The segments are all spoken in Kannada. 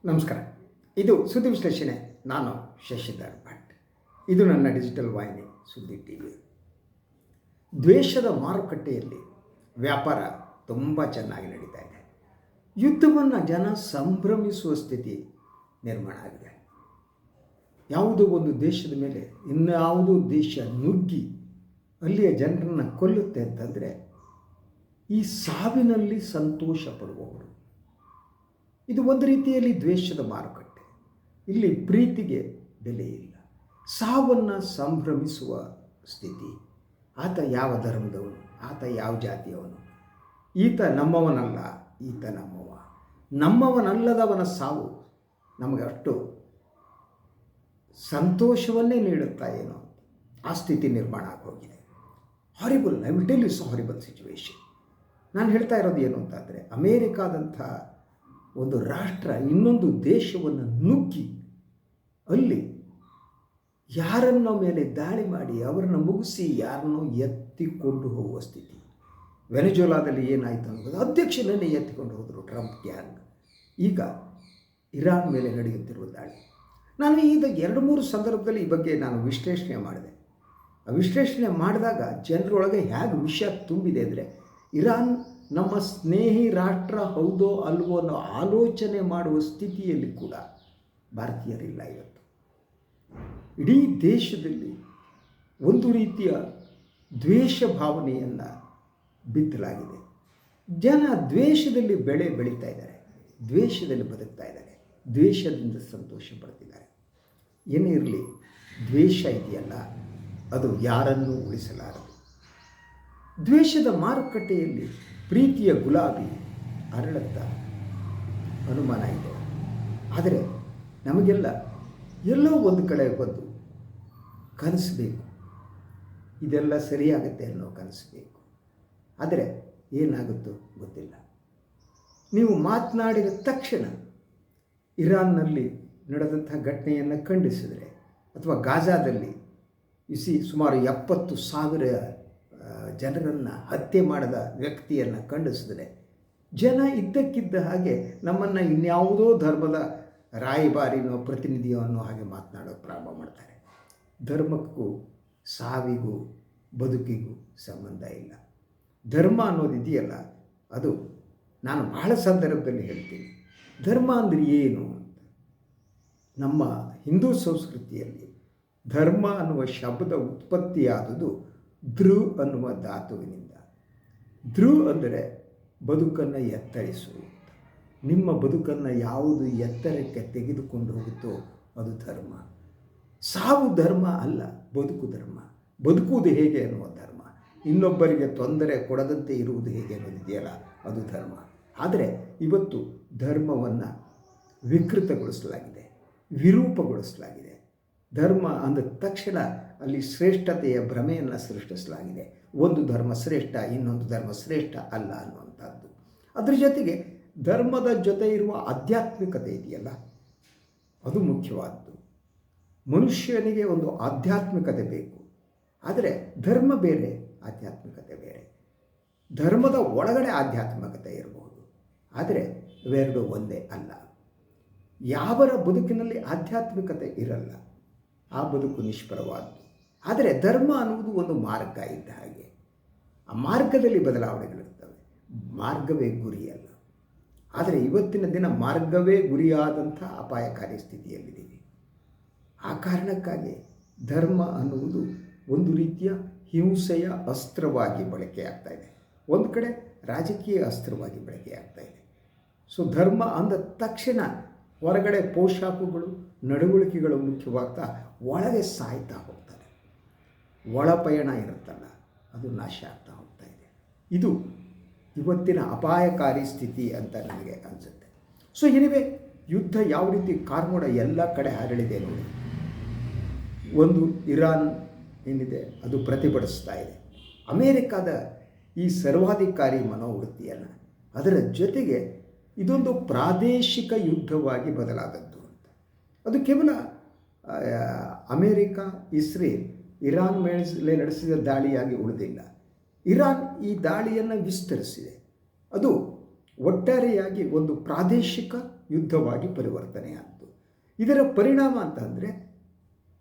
ನಮಸ್ಕಾರ. ಇದು ಸುದ್ದಿ ವಿಶ್ಲೇಷಣೆ. ನಾನು ಶಶಿಧರ್ ಭಟ್. ಇದು ನನ್ನ ಡಿಜಿಟಲ್ ವಾಹಿನಿ ಸುದ್ದಿ ಟಿವಿ. ದ್ವೇಷದ ಮಾರುಕಟ್ಟೆಯಲ್ಲಿ ವ್ಯಾಪಾರ ತುಂಬ ಚೆನ್ನಾಗಿ ನಡೀತಾ ಇದೆ. ಯುದ್ಧವನ್ನು ಜನ ಸಂಭ್ರಮಿಸುವ ಸ್ಥಿತಿ ನಿರ್ಮಾಣ ಆಗಿದೆ. ಯಾವುದೋ ಒಂದು ದೇಶದ ಮೇಲೆ ಇನ್ಯಾವುದೋ ದೇಶ ನುಗ್ಗಿ ಅಲ್ಲಿಯ ಜನರನ್ನು ಕೊಲ್ಲುತ್ತೆ ಅಂತಂದರೆ ಈ ಸಾವಿನಲ್ಲಿ ಸಂತೋಷ ಪಡುವವರು. ಇದು ಒಂದು ರೀತಿಯಲ್ಲಿ ದ್ವೇಷದ ಮಾರುಕಟ್ಟೆ. ಇಲ್ಲಿ ಪ್ರೀತಿಗೆ ಬೆಲೆ ಇಲ್ಲ. ಸಾವನ್ನು ಸಂಭ್ರಮಿಸುವ ಸ್ಥಿತಿ. ಆತ ಯಾವ ಧರ್ಮದವನು, ಆತ ಯಾವ ಜಾತಿಯವನು, ಈತ ನಮ್ಮವನಲ್ಲ, ಈತ ನಮ್ಮವನಲ್ಲದವನ ಸಾವು ನಮಗೆ ಅಷ್ಟು ಸಂತೋಷವನ್ನೇ ನೀಡುತ್ತಾ ಏನೋ ಆ ಸ್ಥಿತಿ ನಿರ್ಮಾಣ ಆಗೋಗಿದೆ. Horrible, I will tell you horrible situation. ನಾನು ಹೇಳ್ತಾ ಇರೋದು ಏನು ಅಂತಂದರೆ, ಅಮೇರಿಕಾದಂಥ ಒಂದು ರಾಷ್ಟ್ರ ಇನ್ನೊಂದು ದೇಶವನ್ನು ನುಗ್ಗಿ ಅಲ್ಲಿ ಯಾರನ್ನೋ ಮೇಲೆ ದಾಳಿ ಮಾಡಿ ಅವರನ್ನು ಮುಗಿಸಿ ಯಾರನ್ನೋ ಎತ್ತಿಕೊಂಡು ಹೋಗುವ ಸ್ಥಿತಿ. ವೆನೆಜುಲಾದಲ್ಲಿ ಏನಾಯಿತು ಅನ್ನೋದು ಅಧ್ಯಕ್ಷನನ್ನೇ ಎತ್ತಿಕೊಂಡು ಹೋದರು ಟ್ರಂಪ್ ಗ್ಯಾಂಗ್. ಈಗ ಇರಾನ್ ಮೇಲೆ ನಡೆಯುತ್ತಿರುವ ದಾಳಿ. ನಾನು ಈಗ 2-3 ಸಂದರ್ಭದಲ್ಲಿ ಈ ಬಗ್ಗೆ ನಾನು ವಿಶ್ಲೇಷಣೆ ಮಾಡಿದೆ. ಆ ವಿಶ್ಲೇಷಣೆ ಮಾಡಿದಾಗ ಜನರೊಳಗೆ ಹೇಗೆ ವಿಷಯ ತುಂಬಿದೆ ಅಂದರೆ, ಇರಾನ್ ನಮ್ಮ ಸ್ನೇಹಿ ರಾಷ್ಟ್ರ ಹೌದೋ ಅಲ್ವೋ ಅನ್ನೋ ಆಲೋಚನೆ ಮಾಡುವ ಸ್ಥಿತಿಯಲ್ಲಿ ಕೂಡ ಭಾರತೀಯರಿಲ್ಲ. ಇವತ್ತು ಇಡೀ ದೇಶದಲ್ಲಿ ಒಂದು ರೀತಿಯ ದ್ವೇಷ ಭಾವನೆಯನ್ನು ಬಿತ್ತಲಾಗಿದೆ. ಜನ ದ್ವೇಷದಲ್ಲಿ ಬೆಳೀತಾ ಇದ್ದಾರೆ, ದ್ವೇಷದಲ್ಲಿ ಬದುಕ್ತಾ ಇದ್ದಾರೆ, ದ್ವೇಷದಿಂದ ಸಂತೋಷ ಪಡ್ತಿದ್ದಾರೆ. ಏನೇ ಇರಲಿ, ದ್ವೇಷ ಇದೆಯಲ್ಲ ಅದು ಯಾರನ್ನೂ ಉಳಿಸಲಾರದು. ದ್ವೇಷದ ಮಾರುಕಟ್ಟೆಯಲ್ಲಿ ಪ್ರೀತಿಯ ಗುಲಾಬಿ ಅರಳುತ್ತಾ ಅನುಮಾನ ಇದೆ. ಆದರೆ ನಮಗೆಲ್ಲ ಎಲ್ಲೋ ಒಂದು ಕಡೆ ಬಂದು ಕನಸಬೇಕು, ಇದೆಲ್ಲ ಸರಿಯಾಗುತ್ತೆ ಅನ್ನೋ ಕನಸಬೇಕು. ಆದರೆ ಏನಾಗುತ್ತೋ ಗೊತ್ತಿಲ್ಲ. ನೀವು ಮಾತನಾಡಿದ ತಕ್ಷಣ ಇರಾನ್ನಲ್ಲಿ ನಡೆದಂಥ ಘಟನೆಯನ್ನು ಖಂಡಿಸಿದರೆ, ಅಥವಾ ಗಾಜಾದಲ್ಲಿ ಸುಮಾರು 70,000 ಜನರನ್ನು ಹತ್ಯೆ ಮಾಡಿದ ವ್ಯಕ್ತಿಯನ್ನು ಖಂಡಿಸಿದರೆ, ಜನ ಇದ್ದಕ್ಕಿದ್ದ ಹಾಗೆ ನಮ್ಮನ್ನು ಇನ್ಯಾವುದೋ ಧರ್ಮದ ರಾಯಭಾರಿನೋ ಪ್ರತಿನಿಧಿಯೋ ಅನ್ನೋ ಹಾಗೆ ಮಾತನಾಡೋಕ್ಕೆ ಪ್ರಾರಂಭ ಮಾಡ್ತಾರೆ. ಧರ್ಮಕ್ಕೂ ಸಾವಿಗೂ ಬದುಕಿಗೂ ಸಂಬಂಧ ಇಲ್ಲ. ಧರ್ಮ ಅನ್ನೋದಿದೆಯಲ್ಲ, ಅದು ನಾನು ಬಹಳ ಸಂದರ್ಭದಲ್ಲಿ ಹೇಳ್ತೀನಿ. ಧರ್ಮ ಅಂದರೆ ಏನು ಅಂತ. ನಮ್ಮ ಹಿಂದೂ ಸಂಸ್ಕೃತಿಯಲ್ಲಿ ಧರ್ಮ ಅನ್ನುವ ಶಬ್ದ ಉತ್ಪತ್ತಿಯಾದುದು ಧೃ ಅನ್ನುವ ಧಾತುವಿನಿಂದ. ಧೃ ಅಂದರೆ ಬದುಕನ್ನು ಎತ್ತರಿಸುವುದು. ನಿಮ್ಮ ಬದುಕನ್ನು ಯಾವುದು ಎತ್ತರಕ್ಕೆ ತೆಗೆದುಕೊಂಡು ಹೋಗುತ್ತೋ ಅದು ಧರ್ಮ. ಸಾವು ಧರ್ಮ ಅಲ್ಲ, ಬದುಕು ಧರ್ಮ. ಬದುಕುವುದು ಹೇಗೆ ಅನ್ನುವ ಧರ್ಮ. ಇನ್ನೊಬ್ಬರಿಗೆ ತೊಂದರೆ ಕೊಡದಂತೆ ಇರುವುದು ಹೇಗೆ ಅನ್ನೋದಿದೆಯಲ್ಲ ಅದು ಧರ್ಮ. ಆದರೆ ಇವತ್ತು ಧರ್ಮವನ್ನು ವಿಕೃತಗೊಳಿಸಲಾಗಿದೆ, ವಿರೂಪಗೊಳಿಸಲಾಗಿದೆ. ಧರ್ಮ ಅಂದ ತಕ್ಷಣ ಅಲ್ಲಿ ಶ್ರೇಷ್ಠತೆಯ ಭ್ರಮೆಯನ್ನು ಸೃಷ್ಟಿಸಲಾಗಿದೆ. ಒಂದು ಧರ್ಮ ಶ್ರೇಷ್ಠ, ಇನ್ನೊಂದು ಧರ್ಮ ಶ್ರೇಷ್ಠ ಅಲ್ಲ ಅನ್ನುವಂಥದ್ದು. ಅದರ ಜೊತೆಗೆ ಧರ್ಮದ ಜೊತೆ ಇರುವ ಆಧ್ಯಾತ್ಮಿಕತೆ ಇದೆಯಲ್ಲ, ಅದು ಮುಖ್ಯವಾದ್ದು. ಮನುಷ್ಯನಿಗೆ ಒಂದು ಆಧ್ಯಾತ್ಮಿಕತೆ ಬೇಕು. ಆದರೆ ಧರ್ಮ ಬೇರೆ, ಆಧ್ಯಾತ್ಮಿಕತೆ ಬೇರೆ. ಧರ್ಮದ ಒಳಗಡೆ ಆಧ್ಯಾತ್ಮಿಕತೆ ಇರಬಹುದು, ಆದರೆ ಇವೆರಡು ಒಂದೇ ಅಲ್ಲ. ಯಾವರ ಬದುಕಿನಲ್ಲಿ ಆಧ್ಯಾತ್ಮಿಕತೆ ಇರಲ್ಲ ಆ ಬದುಕು ನಿಷ್ಫಲವಾದ್ದು. ಆದರೆ ಧರ್ಮ ಅನ್ನುವುದು ಒಂದು ಮಾರ್ಗ ಇದ್ದ ಹಾಗೆ. ಆ ಮಾರ್ಗದಲ್ಲಿ ಬದಲಾವಣೆಗಳಿರ್ತವೆ, ಮಾರ್ಗವೇ ಗುರಿಯಲ್ಲ. ಆದರೆ ಇವತ್ತಿನ ದಿನ ಮಾರ್ಗವೇ ಗುರಿಯಾದಂಥ ಅಪಾಯಕಾರಿ ಸ್ಥಿತಿಯಲ್ಲಿದ್ದೀವಿ. ಆ ಕಾರಣಕ್ಕಾಗಿ ಧರ್ಮ ಅನ್ನುವುದು ಒಂದು ರೀತಿಯ ಹಿಂಸೆಯ ಅಸ್ತ್ರವಾಗಿ ಬಳಕೆಯಾಗ್ತಾ ಇದೆ. ಒಂದು ಕಡೆ ರಾಜಕೀಯ ಅಸ್ತ್ರವಾಗಿ ಬಳಕೆಯಾಗ್ತಾ ಇದೆ. ಸೊ ಧರ್ಮ ಅಂದ ತಕ್ಷಣ ಹೊರಗಡೆ ಪೋಷಾಕುಗಳು, ನಡವಳಿಕೆಗಳು ಮುಖ್ಯವಾಗ್ತಾ ಒಳಗೆ ಸಾಯ್ತಾ ಹೋಗ್ತಾರೆ. ಒಳ ಪಯಣ ಇರುತ್ತಲ್ಲ, ಅದು ನಾಶ ಆಗ್ತಾ ಹೋಗ್ತಾ ಇದೆ. ಇದು ಇವತ್ತಿನ ಅಪಾಯಕಾರಿ ಸ್ಥಿತಿ ಅಂತ ನನಗೆ ಅನಿಸುತ್ತೆ. ಸೊ ಎನಿವೆ, ಯುದ್ಧ ಯಾವ ರೀತಿ ಕಾರ್ಮೋಡ ಎಲ್ಲ ಕಡೆ ಹರಡಿದೆ ನೋಡಿ. ಒಂದು ಇರಾನ್ ಏನಿದೆ ಅದು ಪ್ರತಿಭಟಿಸ್ತಾ ಇದೆ ಅಮೇರಿಕಾದ ಈ ಸರ್ವಾಧಿಕಾರಿ ಮನೋವೃತ್ತಿಯನ್ನು. ಅದರ ಜೊತೆಗೆ ಇದೊಂದು ಪ್ರಾದೇಶಿಕ ಯುದ್ಧವಾಗಿ ಬದಲಾದದ್ದು ಅಂತ. ಅದು ಕೇವಲ ಅಮೇರಿಕ, ಇಸ್ರೇಲ್, ಇರಾನ್ ಮೇಲೆ ನಡೆಸಿದ ದಾಳಿಯಾಗಿ ಉಳಿದಿಲ್ಲ. ಇರಾನ್ ಈ ದಾಳಿಯನ್ನು ವಿಸ್ತರಿಸಿದೆ. ಅದು ಒಟ್ಟಾರೆಯಾಗಿ ಒಂದು ಪ್ರಾದೇಶಿಕ ಯುದ್ಧವಾಗಿ ಪರಿವರ್ತನೆ ಆಯಿತು. ಇದರ ಪರಿಣಾಮ ಅಂತಂದರೆ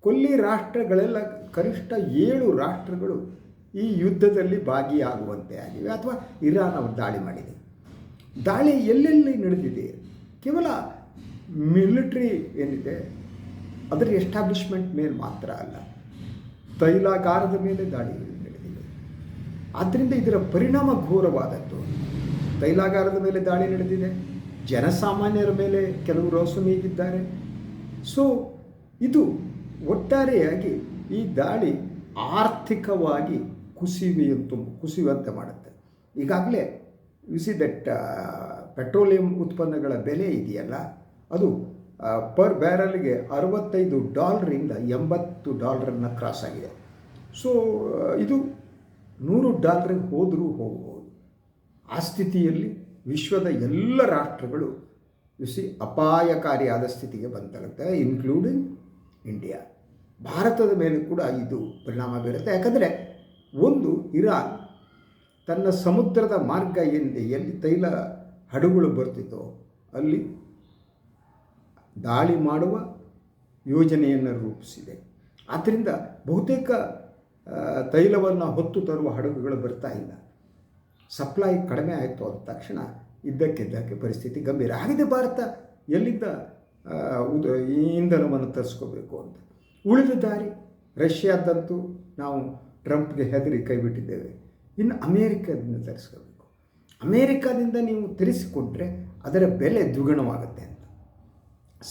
ಕೊಲ್ಲಿ ರಾಷ್ಟ್ರಗಳೆಲ್ಲ ಕನಿಷ್ಠ 7 ರಾಷ್ಟ್ರಗಳು ಈ ಯುದ್ಧದಲ್ಲಿ ಭಾಗಿಯಾಗುವಂತೆ ಆಗಿವೆ, ಅಥವಾ ಇರಾನ್ ಅವರು ದಾಳಿ ಮಾಡಿದೆ. ದಾಳಿ ಎಲ್ಲೆಲ್ಲಿ ನಡೆದಿದೆ, ಕೇವಲ ಮಿಲಿಟ್ರಿ ಏನಿದೆ ಅದರ ಎಸ್ಟಾಬ್ಲಿಷ್ಮೆಂಟ್ ಮೇಲೆ ಮಾತ್ರ ಅಲ್ಲ, ತೈಲಾಗಾರದ ಮೇಲೆ ದಾಳಿ ನಡೆದಿದೆ. ಆದ್ದರಿಂದ ಇದರ ಪರಿಣಾಮ ಘೋರವಾದದ್ದು. ತೈಲಾಗಾರದ ಮೇಲೆ ದಾಳಿ ನಡೆದಿದೆ, ಜನಸಾಮಾನ್ಯರ ಮೇಲೆ ಕೆಲವರು ಅಸುನೀಗಿದ್ದಾರೆ. ಸೊ ಇದು ಒಟ್ಟಾರೆಯಾಗಿ ಈ ದಾಳಿ ಆರ್ಥಿಕವಾಗಿ ಕುಸಿಯುವಂತೆ ಮಾಡುತ್ತೆ. ಈಗಾಗಲೇ ಯು ಸಿ ದಟ್ ಪೆಟ್ರೋಲಿಯಂ ಉತ್ಪನ್ನಗಳ ಬೆಲೆ ಇದೆಯಲ್ಲ, ಅದು ಪರ್ ಬ್ಯಾರಲ್ಗೆ $65 $80 ಕ್ರಾಸ್ ಆಗಿದೆ. ಸೊ ಇದು $100 ಹೋದರೂ ಹೋಗಬಹುದು. ಆ ಸ್ಥಿತಿಯಲ್ಲಿ ವಿಶ್ವದ ಎಲ್ಲ ರಾಷ್ಟ್ರಗಳು ಅಪಾಯಕಾರಿಯಾದ ಸ್ಥಿತಿಗೆ ಬಂತಾಗುತ್ತೆ, ಇನ್ಕ್ಲೂಡಿಂಗ್ ಇಂಡಿಯಾ. ಭಾರತದ ಮೇಲೆ ಕೂಡ ಇದು ಪರಿಣಾಮ ಬೀರುತ್ತೆ. ಯಾಕಂದರೆ ಒಂದು, ಇರಾನ್ ತನ್ನ ಸಮುದ್ರದ ಮಾರ್ಗ ಏನಿದೆ, ಎಲ್ಲಿ ತೈಲ ಹಡಗುಗಳು ಬರ್ತಿತ್ತೋ ಅಲ್ಲಿ ದಾಳಿ ಮಾಡುವ ಯೋಜನೆಯನ್ನು ರೂಪಿಸಿದೆ. ಆದ್ದರಿಂದ ಬಹುತೇಕ ತೈಲವನ್ನು ಹೊತ್ತು ತರುವ ಹಡಗುಗಳು ಬರ್ತಾ ಇಲ್ಲ. ಸಪ್ಲೈ ಕಡಿಮೆ ಆಯಿತು ಅಂದ ತಕ್ಷಣ ಇದ್ದಕ್ಕಿದ್ದಕ್ಕೆ ಪರಿಸ್ಥಿತಿ ಗಂಭೀರ ಆಗಿದೆ. ಭಾರತ ಎಲ್ಲಿಂದ ಈ ಇಂಧನವನ್ನು ತರಿಸ್ಕೋಬೇಕು ಅಂತ. ಉಳಿದ ದಾರಿ ರಷ್ಯಾದಂತೂ ನಾವು ಟ್ರಂಪ್ಗೆ ಹೆದರಿ ಕೈಬಿಟ್ಟಿದ್ದೇವೆ. ಇನ್ನು ಅಮೇರಿಕಾದಿಂದ ತರಿಸ್ಕೋಬೇಕು. ಅಮೇರಿಕಾದಿಂದ ನೀವು ತರಿಸಿಕೊಂಡ್ರೆ ಅದರ ಬೆಲೆ ದ್ವಿಗುಣವಾಗುತ್ತೆ ಅಂತ.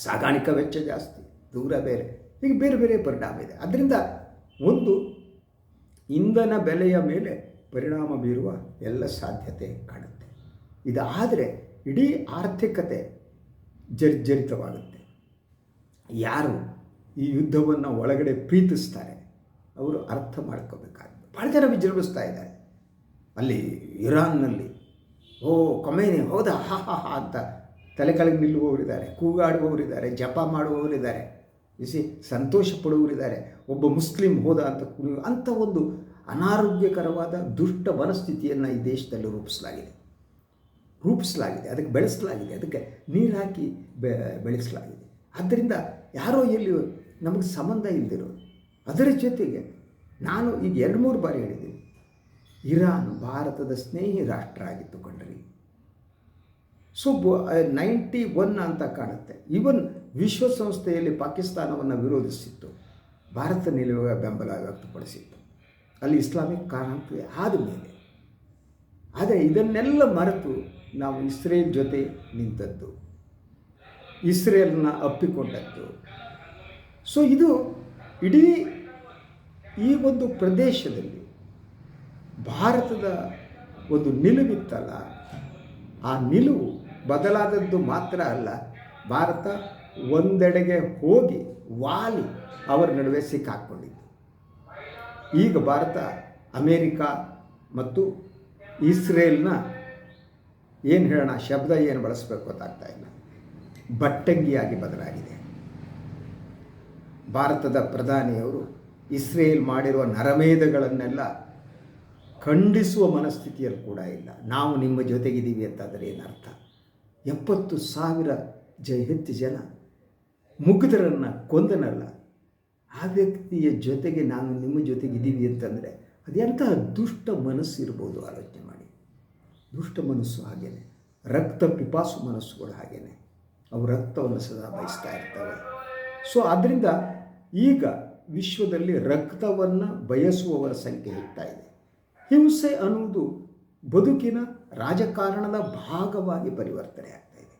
ಸಾಗಾಣಿಕಾ ವೆಚ್ಚ ಜಾಸ್ತಿ, ದೂರ ಬೇರೆ, ಹೀಗೆ ಬೇರೆ ಬೇರೆ ಪರಿಣಾಮ ಇದೆ. ಅದರಿಂದ ಒಂದು ಇಂಧನ ಬೆಲೆಯ ಮೇಲೆ ಪರಿಣಾಮ ಬೀರುವ ಎಲ್ಲ ಸಾಧ್ಯತೆ ಕಾಣುತ್ತೆ. ಇದಾದರೆ ಇಡೀ ಆರ್ಥಿಕತೆ ಜರ್ಜರಿತವಾಗುತ್ತೆ. ಯಾರು ಈ ಯುದ್ಧವನ್ನು ಒಳಗಡೆ ಪ್ರೀತಿಸ್ತಾರೆ ಅವರು ಅರ್ಥ ಮಾಡ್ಕೋಬೇಕಾಗುತ್ತೆ. ಭಾಳ ಜನ ವಿಜೃಂಭಿಸ್ತಾ ಇದ್ದಾರೆ ಅಲ್ಲಿ ಇರಾನ್ನಲ್ಲಿ. ಕೊಮೇನಿ ಹೌದಾ, ಹಾ ಹಾ ಹಾ ಅಂತ ತಲೆ ಕೆಳಗೆ ನಿಲ್ಲುವವರಿದ್ದಾರೆ, ಕೂಗಾಡುವವರಿದ್ದಾರೆ, ಜಪ ಮಾಡುವವರಿದ್ದಾರೆ, ಸಂತೋಷ ಪಡುವವರಿದ್ದಾರೆ. ಒಬ್ಬ ಮುಸ್ಲಿಂ ಹೋದ ಅಂತ ಅಂಥ ಒಂದು ಅನಾರೋಗ್ಯಕರವಾದ ದುಷ್ಟ ಮನಸ್ಥಿತಿಯನ್ನು ಈ ದೇಶದಲ್ಲಿ ರೂಪಿಸಲಾಗಿದೆ. ಅದಕ್ಕೆ ಬೆಳೆಸಲಾಗಿದೆ, ಅದಕ್ಕೆ ನೀರು ಹಾಕಿ ಬೆಳೆಸಲಾಗಿದೆ. ಆದ್ದರಿಂದ ಯಾರೋ ಎಲ್ಲಿ ನಮಗೆ ಸಂಬಂಧ ಇಲ್ಲದಿರೋದು. ಅದರ ಜೊತೆಗೆ ನಾನು ಈಗ 2-3 ಬಾರಿ ಹೇಳಿದ್ದೀನಿ, ಇರಾನ್ ಭಾರತದ ಸ್ನೇಹಿ ರಾಷ್ಟ್ರ ಆಗಿತ್ತು ಕಣ್ರಿ. ಸೊ 91 ಅಂತ ಕಾಣುತ್ತೆ. ಈವನ್ ವಿಶ್ವಸಂಸ್ಥೆಯಲ್ಲಿ ಪಾಕಿಸ್ತಾನವನ್ನು ವಿರೋಧಿಸಿತ್ತು, ಭಾರತ ನಿಲುವ ಬೆಂಬಲ ವ್ಯಕ್ತಪಡಿಸಿತ್ತು ಅಲ್ಲಿ ಇಸ್ಲಾಮಿಕ್ ಕ್ರಾಂತಿ ಆದ ಮೇಲೆ. ಆದರೆ ಇದನ್ನೆಲ್ಲ ಮರೆತು ನಾವು ಇಸ್ರೇಲ್ ಜೊತೆ ನಿಂತದ್ದು, ಇಸ್ರೇಲ್ನ ಅಪ್ಪಿಕೊಂಡದ್ದು. ಸೊ ಇದು ಇಡೀ ಈ ಒಂದು ಪ್ರದೇಶದಲ್ಲಿ ಭಾರತದ ಒಂದು ನಿಲುವಿತ್ತಲ್ಲ, ಆ ನಿಲುವು ಬದಲಾದದ್ದು ಮಾತ್ರ ಅಲ್ಲ, ಭಾರತ ಒಂದೆಡೆಗೆ ಹೋಗಿ ವಾಲಿ ಅವರ ನಡುವೆ ಸಿಕ್ಕಾಕ್ಕೊಂಡಿತ್ತು. ಈಗ ಭಾರತ ಅಮೇರಿಕಾ ಮತ್ತು ಇಸ್ರೇಲ್ನ ಏನು ಹೇಳೋಣ, ಶಬ್ದ ಏನು ಬಳಸಬೇಕು ಗೊತ್ತಾಗ್ತಾ ಇಲ್ಲ, ಬಟ್ಟಂಗಿಯಾಗಿ ಬದಲಾಗಿದೆ. ಭಾರತದ ಪ್ರಧಾನಿಯವರು ಇಸ್ರೇಲ್ ಮಾಡಿರುವ ನರಮೇಧಗಳನ್ನೆಲ್ಲ ಖಂಡಿಸುವ ಮನಸ್ಥಿತಿಯಲ್ಲಿ ಕೂಡ ಇಲ್ಲ. ನಾವು ನಿಮ್ಮ ಜೊತೆಗಿದ್ದೀವಿ ಅಂತಂದರೆ ಏನರ್ಥ? 70,000 ಹೆಚ್ಚು ಜನ ಮುಗ್ಧರನ್ನು ಕೊಂದನಲ್ಲ, ಆ ವ್ಯಕ್ತಿಯ ಜೊತೆಗೆ ನಾನು ನಿಮ್ಮ ಜೊತೆಗಿದ್ದೀವಿ ಅಂತಂದರೆ ಅದೆಂತಹ ದುಷ್ಟ ಮನಸ್ಸು ಇರ್ಬೋದು ಆಲೋಚನೆ ಮಾಡಿ. ದುಷ್ಟ ಮನಸ್ಸು ಹಾಗೇನೆ, ರಕ್ತ ಪಿಪಾಸು ಮನಸ್ಸುಗಳು ಹಾಗೇನೆ, ಅವು ರಕ್ತವನ್ನು ಸದಾ ಬಯಸ್ತಾ ಇರ್ತವೆ. ಸೊ ಆದ್ದರಿಂದ ಈಗ ವಿಶ್ವದಲ್ಲಿ ರಕ್ತವನ್ನು ಬಯಸುವವರ ಸಂಖ್ಯೆ ಹೆಚ್ಚುತ್ತಾ ಇದೆ. ಹಿಂಸೆ ಅನ್ನುವುದು ಬದುಕಿನ ರಾಜಕಾರಣದ ಭಾಗವಾಗಿ ಪರಿವರ್ತನೆ ಆಗ್ತಾ ಇದೆ.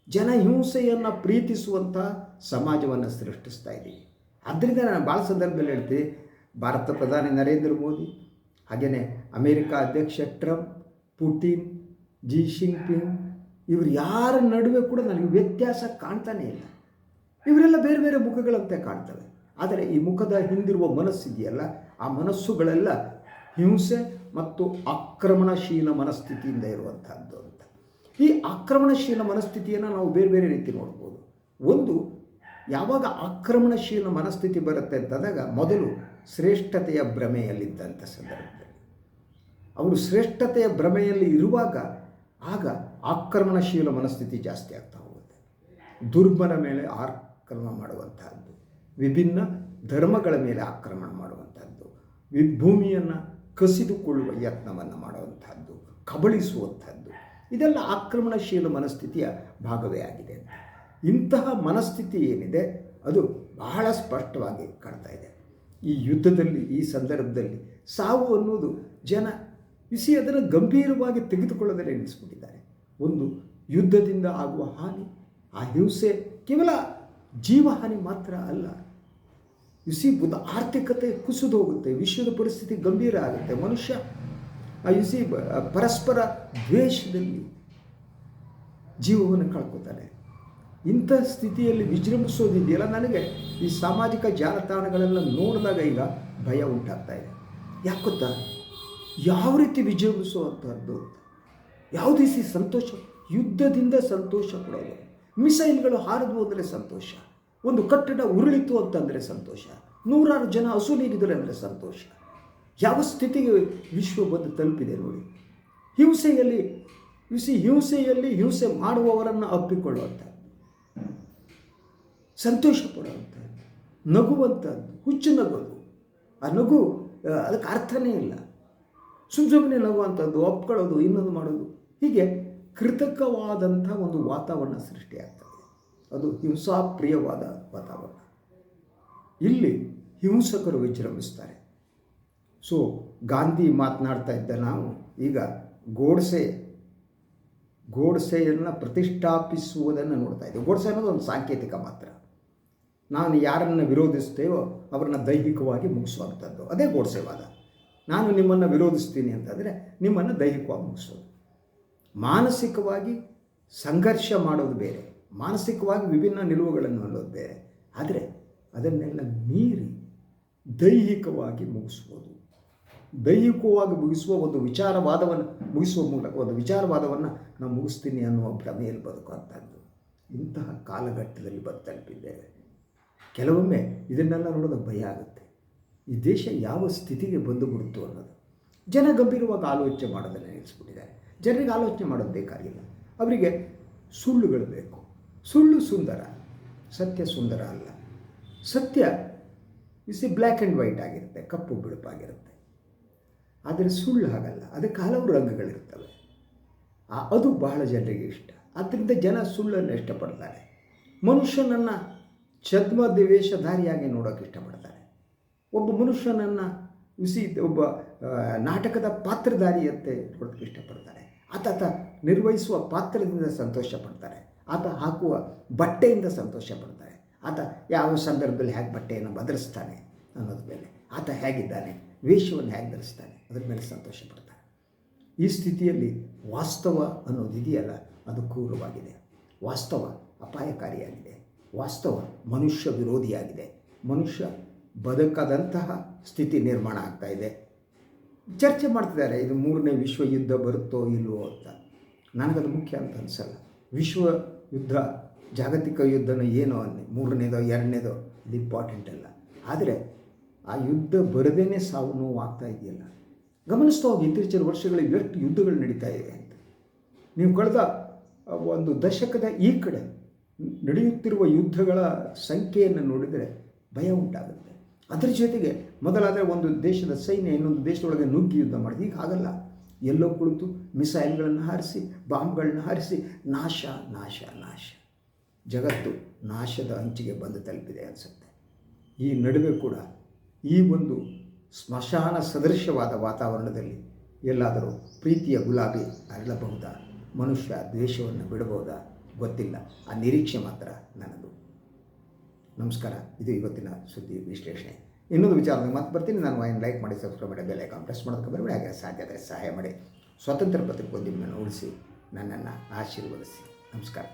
ಜನ ಹಿಂಸೆಯನ್ನು ಪ್ರೀತಿಸುವಂಥ ಸಮಾಜವನ್ನು ಸೃಷ್ಟಿಸ್ತಾ ಇದ್ದೀವಿ. ಆದ್ದರಿಂದ ನಾನು ಭಾಳ ಸಂದರ್ಭದಲ್ಲಿ ಹೇಳ್ತೀನಿ, ಭಾರತ ಪ್ರಧಾನಿ ನರೇಂದ್ರ ಮೋದಿ, ಹಾಗೆಯೇ ಅಮೇರಿಕಾ ಅಧ್ಯಕ್ಷ ಟ್ರಂಪ್, ಪುಟಿನ್, ಜಿ ಜಿನ್ಪಿಂಗ್, ಇವರು ಯಾರ ನಡುವೆ ಕೂಡ ನನಗೆ ವ್ಯತ್ಯಾಸ ಕಾಣ್ತಾನೇ ಇಲ್ಲ. ಇವರೆಲ್ಲ ಬೇರೆ ಬೇರೆ ಮುಖಗಳಂತೆ ಕಾಣ್ತವೆ. ಆದರೆ ಈ ಮುಖದ ಹಿಂದಿರುವ ಮನಸ್ಸಿದೆಯಲ್ಲ, ಆ ಮನಸ್ಸುಗಳೆಲ್ಲ ಹಿಂಸೆ ಮತ್ತು ಆಕ್ರಮಣಶೀಲ ಮನಸ್ಥಿತಿಯಿಂದ ಇರುವಂಥದ್ದು ಅಂತ. ಈ ಆಕ್ರಮಣಶೀಲ ಮನಸ್ಥಿತಿಯನ್ನು ನಾವು ಬೇರೆ ಬೇರೆ ರೀತಿ ನೋಡ್ಬೋದು. ಒಂದು, ಯಾವಾಗ ಆಕ್ರಮಣಶೀಲ ಮನಸ್ಥಿತಿ ಬರುತ್ತೆ ಅಂತಂದಾಗ ಮೊದಲು ಶ್ರೇಷ್ಠತೆಯ ಭ್ರಮೆಯಲ್ಲಿದ್ದಂಥ ಸಂದರ್ಭದಲ್ಲಿ ಅವರು ಶ್ರೇಷ್ಠತೆಯ ಭ್ರಮೆಯಲ್ಲಿ ಇರುವಾಗ ಆಗ ಆಕ್ರಮಣಶೀಲ ಮನಸ್ಥಿತಿ ಜಾಸ್ತಿ ಆಗ್ತಾ ಹೋಗುತ್ತೆ. ದುರ್ಬಲ ಮೇಲೆ ಆಕ್ರಮಣ ಮಾಡುವಂತಹದ್ದು, ವಿಭಿನ್ನ ಧರ್ಮಗಳ ಮೇಲೆ ಆಕ್ರಮಣ ಮಾಡುವಂಥದ್ದು, ಭೂಮಿಯನ್ನು ಕಸಿದುಕೊಳ್ಳುವ ಯತ್ನವನ್ನು ಮಾಡುವಂತಹದ್ದು, ಕಬಳಿಸುವಂಥದ್ದು, ಇದೆಲ್ಲ ಆಕ್ರಮಣಶೀಲ ಮನಸ್ಥಿತಿಯ ಭಾಗವೇ ಆಗಿದೆ. ಇಂತಹ ಮನಸ್ಥಿತಿ ಏನಿದೆ ಅದು ಬಹಳ ಸ್ಪಷ್ಟವಾಗಿ ಕಾಣ್ತಾ ಇದೆ. ಈ ಯುದ್ಧದಲ್ಲಿ, ಈ ಸಂದರ್ಭದಲ್ಲಿ ಸಾವು ಅನ್ನೋದು ಜನ ಅದನ್ನು ಗಂಭೀರವಾಗಿ ತೆಗೆದುಕೊಳ್ಳೋದಲ್ಲೇ ನಿಲ್ಲಿಸ್ಬಿಟ್ಟಿದ್ದಾರೆ. ಒಂದು ಯುದ್ಧದಿಂದ ಆಗುವ ಹಾನಿ, ಆ ಹಿಂಸೆ ಕೇವಲ ಜೀವಹಾನಿ ಮಾತ್ರ ಅಲ್ಲ. ಒಂದು ಆರ್ಥಿಕತೆ ಕುಸಿದು ಹೋಗುತ್ತೆ, ವಿಶ್ವದ ಪರಿಸ್ಥಿತಿ ಗಂಭೀರ ಆಗುತ್ತೆ, ಮನುಷ್ಯ ಪರಸ್ಪರ ದ್ವೇಷದಲ್ಲಿ ಜೀವವನ್ನು ಕಳ್ಕೊತಾನೆ. ಇಂಥ ಸ್ಥಿತಿಯಲ್ಲಿ ವಿಜೃಂಭಿಸೋದಿದೆಯಲ್ಲ, ನನಗೆ ಈ ಸಾಮಾಜಿಕ ಜಾಲತಾಣಗಳೆಲ್ಲ ನೋಡಿದಾಗ ಈಗ ಭಯ ಉಂಟಾಗ್ತಾ ಇದೆ. ಯಾಕೆ ಗೊತ್ತಾ? ಯಾವ ರೀತಿ ವಿಜೃಂಭಿಸುವಂಥದ್ದು, ಯಾವ ರೀತಿ ಸಂತೋಷ, ಯುದ್ಧದಿಂದ ಸಂತೋಷ ಕೊಡೋದು, ಮಿಸೈಲ್ಗಳು ಹಾರಿದ್ವು ಅಂದರೆ ಸಂತೋಷ, ಒಂದು ಕಟ್ಟಡ ಉರುಳಿತು ಅಂತಂದರೆ ಸಂತೋಷ, 100 ಜನ ಅಸುನೀಗಿದ್ದಾರೆ ಅಂದರೆ ಸಂತೋಷ. ಯಾವ ಸ್ಥಿತಿಗೆ ವಿಶ್ವ ಬಂದು ತಲುಪಿದೆ ನೋಡಿ. ಹಿಂಸೆಯಲ್ಲಿ ಹಿಂಸೆ ಮಾಡುವವರನ್ನು ಅಪ್ಪಿಕೊಳ್ಳುವಂಥದ್ದು, ಸಂತೋಷ ಪಡುವಂಥದ್ದು, ನಗುವಂಥದ್ದು, ಹುಚ್ಚು ನಗೋದು. ಆ ನಗು ಅದಕ್ಕೆ ಅರ್ಥನೇ ಇಲ್ಲ. ಸುಮ್ಮನೆ ನಗುವಂಥದ್ದು, ಒಪ್ಕೊಳ್ಳೋದು, ಇನ್ನೊಂದು ಮಾಡೋದು, ಹೀಗೆ ಕೃತಕವಾದಂಥ ಒಂದು ವಾತಾವರಣ ಸೃಷ್ಟಿಯಾಗ್ತದೆ. ಅದು ಹಿಂಸಾಪ್ರಿಯವಾದ ವಾತಾವರಣ. ಇಲ್ಲಿ ಹಿಂಸಕರು ವಿಜೃಂಭಿಸ್ತಾರೆ. ಸೊ ಗಾಂಧಿ ಮಾತನಾಡ್ತಾ ಇದ್ದ ನಾವು ಈಗ ಗೋಡ್ಸೆಯನ್ನು ಪ್ರತಿಷ್ಠಾಪಿಸುವುದನ್ನು ನೋಡ್ತಾ ಇದ್ದೇವೆ. ಗೋಡ್ಸೆ ಅನ್ನೋದು ಒಂದು ಸಾಂಕೇತಿಕ ಮಾತ್ರ. ನಾನು ಯಾರನ್ನು ವಿರೋಧಿಸ್ತೇವೋ ಅವರನ್ನು ದೈಹಿಕವಾಗಿ ಮುಗಿಸುವಂಥದ್ದು, ಅದೇ ಗೋಡ್ಸೆವಾದ. ನಾನು ನಿಮ್ಮನ್ನು ವಿರೋಧಿಸ್ತೀನಿ ಅಂತಂದರೆ ನಿಮ್ಮನ್ನು ದೈಹಿಕವಾಗಿ ಮುಗಿಸೋದು. ಮಾನಸಿಕವಾಗಿ ಸಂಘರ್ಷ ಮಾಡೋದು ಬೇರೆ, ಮಾನಸಿಕವಾಗಿ ವಿಭಿನ್ನ ನಿಲುವುಗಳನ್ನು ಹೊಂದೋದು ಬೇರೆ. ಆದರೆ ಅದನ್ನೆಲ್ಲ ಮೀರಿ ದೈಹಿಕವಾಗಿ ಮುಗಿಸ್ಬೋದು. ದೈಹಿಕವಾಗಿ ಮುಗಿಸುವ ಒಂದು ವಿಚಾರವಾದವನ್ನು ಮುಗಿಸುವ ಮೂಲಕ ಒಂದು ವಿಚಾರವಾದವನ್ನು ನಾನು ಮುಗಿಸ್ತೀನಿ ಅನ್ನುವ ಭ್ರಮೆಯಲ್ಲಿ ಬದುಕುವಂಥದ್ದು. ಇಂತಹ ಕಾಲಘಟ್ಟದಲ್ಲಿ ತಲುಪಿದ್ದೇವೆ. ಕೆಲವೊಮ್ಮೆ ಇದನ್ನೆಲ್ಲ ನೋಡೋದು ಭಯ ಆಗುತ್ತೆ. ಈ ದೇಶ ಯಾವ ಸ್ಥಿತಿಗೆ ಬಂದು ಬಿಡುತ್ತೋ ಅನ್ನೋದು. ಜನ ಗಂಭೀರವಾಗಿ ಆಲೋಚನೆ ಮಾಡೋದನ್ನು ನಿಲ್ಲಿಸ್ಬಿಟ್ಟಿದ್ದಾರೆ. ಜನರಿಗೆ ಆಲೋಚನೆ ಮಾಡೋದು ಬೇಕಾಗಿಲ್ಲ. ಅವರಿಗೆ ಸುಳ್ಳುಗಳು ಬೇಕು. ಸುಳ್ಳು ಸುಂದರ, ಸತ್ಯ ಸುಂದರ ಅಲ್ಲ. ಸತ್ಯ ಬ್ಲ್ಯಾಕ್ ಆ್ಯಂಡ್ ವೈಟ್ ಆಗಿರುತ್ತೆ, ಕಪ್ಪು ಬಿಳುಪಾಗಿರುತ್ತೆ. ಆದರೆ ಸುಳ್ಳು ಹಾಗಲ್ಲ, ಅದಕ್ಕೆ ಹಲವು ರಂಗುಗಳಿರ್ತವೆ. ಅದು ಬಹಳ ಜನರಿಗೆ ಇಷ್ಟ. ಆದ್ದರಿಂದ ಜನ ಸುಳ್ಳನ್ನು ಇಷ್ಟಪಡ್ತಾರೆ. ಮನುಷ್ಯನನ್ನು ವೇಷಧಾರಿಯಾಗಿ ನೋಡೋಕ್ಕೆ ಇಷ್ಟಪಡ್ತಾರೆ. ಒಬ್ಬ ಮನುಷ್ಯನನ್ನು ಒಬ್ಬ ನಾಟಕದ ಪಾತ್ರಧಾರಿಯಂತೆ ನೋಡೋಕ್ಕೆ ಇಷ್ಟಪಡ್ತಾರೆ. ಆತ ನಿರ್ವಹಿಸುವ ಪಾತ್ರದಿಂದ ಸಂತೋಷ ಪಡ್ತಾರೆ. ಆತ ಹಾಕುವ ಬಟ್ಟೆಯಿಂದ ಸಂತೋಷ ಪಡ್ತಾರೆ. ಆತ ಯಾವ ಸಂದರ್ಭದಲ್ಲಿ ಹೇಗೆ ಬಟ್ಟೆಯನ್ನು ಬದಲಿಸ್ತಾನೆ ಅನ್ನೋದ್ರ ಮೇಲೆ, ಆತ ಹೇಗಿದ್ದಾನೆ, ವೇಷವನ್ನು ಹೇಗೆ ಧರಿಸ್ತಾನೆ, ಅದ್ರ ಮೇಲೆ ಸಂತೋಷ ಪಡ್ತಾರೆ. ಈ ಸ್ಥಿತಿಯಲ್ಲಿ ವಾಸ್ತವ ಅನ್ನೋದು ಇದೆಯಲ್ಲ, ಅದು ಕ್ರೂರವಾಗಿದೆ. ವಾಸ್ತವ ಅಪಾಯಕಾರಿಯಾಗಿದೆ. ವಾಸ್ತವ ಮನುಷ್ಯ ವಿರೋಧಿಯಾಗಿದೆ. ಮನುಷ್ಯ ಬದುಕದಂತಹ ಸ್ಥಿತಿ ನಿರ್ಮಾಣ ಆಗ್ತಾ ಇದೆ. ಚರ್ಚೆ ಮಾಡ್ತಿದ್ದಾರೆ, ಇದು 3ನೇ ವಿಶ್ವ ಯುದ್ಧ ಬರುತ್ತೋ ಇಲ್ವೋ ಅಂತ. ನನಗದು ಮುಖ್ಯ ಅಂತ ಅನಿಸಲ್ಲ. ವಿಶ್ವ ಯುದ್ಧ, ಜಾಗತಿಕ ಯುದ್ಧನೋ ಏನೋ ಅನ್ನಿ, 3ನೇದೋ 2ನೇದೋ ಇದು ಇಂಪಾರ್ಟೆಂಟ್ ಅಲ್ಲ. ಆದರೆ ಆ ಯುದ್ಧ ಬರದೇನೆ ಸಾವು ನೋವು ಆಗ್ತಾ ಇದೆಯಲ್ಲ, ಗಮನಿಸ್ತಾ ಹೋಗಿ. ಇತ್ತೀಚಿನ ವರ್ಷಗಳಲ್ಲಿ ಎಷ್ಟು ಯುದ್ಧಗಳು ನಡೀತಾ ಇವೆ ಅಂತ. ನೀವು ಕಳೆದ ಒಂದು ದಶಕದ ಈ ಕಡೆ ನಡೆಯುತ್ತಿರುವ ಯುದ್ಧಗಳ ಸಂಖ್ಯೆಯನ್ನು ನೋಡಿದರೆ ಭಯ ಉಂಟಾಗುತ್ತೆ. ಅದರ ಜೊತೆಗೆ ಮೊದಲಾದರೆ ಒಂದು ದೇಶದ ಸೈನ್ಯ ಇನ್ನೊಂದು ದೇಶದೊಳಗೆ ನುಗ್ಗಿ ಯುದ್ಧ ಮಾಡಿದೆ. ಈಗ ಹಾಗಲ್ಲ. ಎಲ್ಲೋ ಕುಳಿತು ಮಿಸೈಲ್ಗಳನ್ನು ಹಾರಿಸಿ, ಬಾಂಬ್ಗಳನ್ನ ಹಾರಿಸಿ ನಾಶ ನಾಶ ನಾಶ. ಜಗತ್ತು ನಾಶದ ಅಂಚಿಗೆ ಬಂದು ತಲುಪಿದೆ ಅನಿಸುತ್ತೆ. ಈ ನಡುವೆ ಕೂಡ ಈ ಒಂದು ಸ್ಮಶಾನ ಸದೃಶವಾದ ವಾತಾವರಣದಲ್ಲಿ ಎಲ್ಲಾದರೂ ಪ್ರೀತಿಯ ಗುಲಾಬಿ ಅರಳಬಹುದಾ? ಮನುಷ್ಯ ದ್ವೇಷವನ್ನು ಬಿಡಬಹುದಾ? ಗೊತ್ತಿಲ್ಲ. ಆ ನಿರೀಕ್ಷೆ ಮಾತ್ರ ನನ್ನದು. ನಮಸ್ಕಾರ. ಇದು ಇವತ್ತಿನ ಸುದ್ದಿ ವಿಶ್ಲೇಷಣೆ. ಇನ್ನೊಂದು ವಿಚಾರದಲ್ಲಿ ಮತ್ತೆ ಬರ್ತೀನಿ. ನಾನು ಲೈಕ್ ಮಾಡಿ, ಸಬ್ಸ್ಕ್ರೈಬ್ ಮಾಡಿ, ಬೆಲ್ ಐಕಾನ್ ಪ್ರೆಸ್ ಮಾಡೋದಕ್ಕೆ ಬರಬೇಡಿ. ಹಾಗೆ ಸಾಧ್ಯತೆ ಸಹಾಯ ಮಾಡಿ. ಸ್ವಾತಂತ್ರ್ಯ ಪತ್ರಿಕೋದ್ಯಮವನ್ನು ಉಳಿಸಿ ನನ್ನನ್ನು ಆಶೀರ್ವದಿಸಿ. ನಮಸ್ಕಾರ.